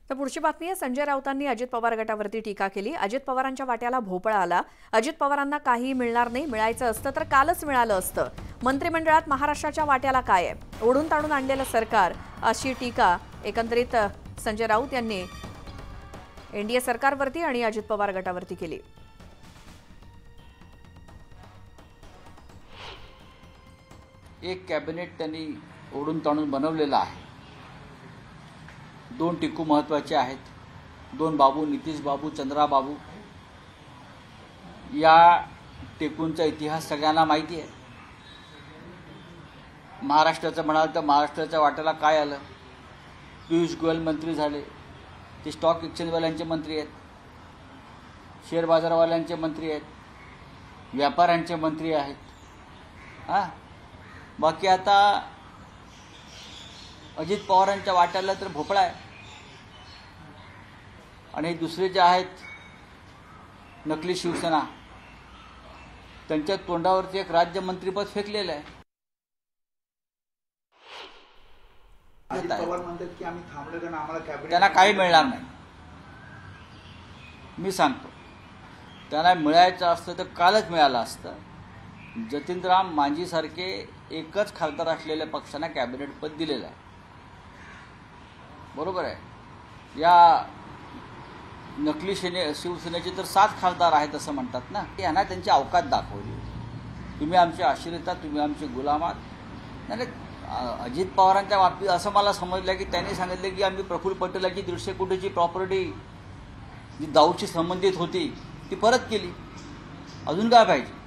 तर पुढची बातमी आहे. संजय राऊतांनी अजित पवार गटावरती टीका केली. अजित पवारांच्या वाट्याला भोपळा आला. अजित पवारांना काही मिळणार नाही, मिळायचं असतं तर कालच मिळालं असतं. मंत्रिमंडळात महाराष्ट्राच्या वाट्याला काय आहे, ओढून ताणून आणलेलं सरकार, अशी टीका एकंदरीत संजय राऊत यांनी एनडीए सरकारवरती आणि अजित पवार गटावरती केली. एक कॅबिनेट त्यांनी ओढून ताणून बनवलेलं आहे. 2 टिकू महत्त्वाचे आहेत. 2 बाबू, नितीश बाबू, चंद्रा बाबू. या टिकूंचा इतिहास सगळ्यांना माहिती आहे. महाराष्ट्राचं म्हणाल तर महाराष्ट्राच्या वाट्याला काय आलं. पियुष गोयल मंत्री झाले, ते स्टॉक एक्सचेंजवाल्यांचे मंत्री आहेत, शेअर बाजारवाल्यांचे मंत्री आहेत, व्यापाऱ्यांचे मंत्री आहेत. बाकी आता अजित पवारांच्या वाट्याला तर भोपळा आहे. आणि दुसरे जे आहेत नकली शिवसेना, त्यांच्या तोंडावरती एक राज्यमंत्रीपद फेकलेलं आहे. अजित पवार म्हणतात की आम्ही थांबलो कारण आम्हाला कॅबिनेट, त्यांना काही मिळणार नाही. मी सांगतो, त्यांना मिळायचं असतं तर कालच मिळालं असतं. जतीनराम मांझीसारखे एकच खासदार असलेल्या पक्षांना कॅबिनेट पद दिलेलं आहे. बरोबर आहे. या नकली शिवसेनेचे तर 7 खासदार आहेत असं म्हणतात ना. यांना त्यांची अवकात दाखवली. तुम्ही आमचे आश्रित आहात, तुम्ही आमचे गुलाम आहात. नाही, अजित पवारांच्या बाबतीत असं मला समजलं की त्यांनी सांगितलं की आम्ही प्रफुल्ल पटेलाची 150 कोटीची प्रॉपर्टी जी दाऊदशी संबंधित होती ती परत केली. अजून काय पाहिजे.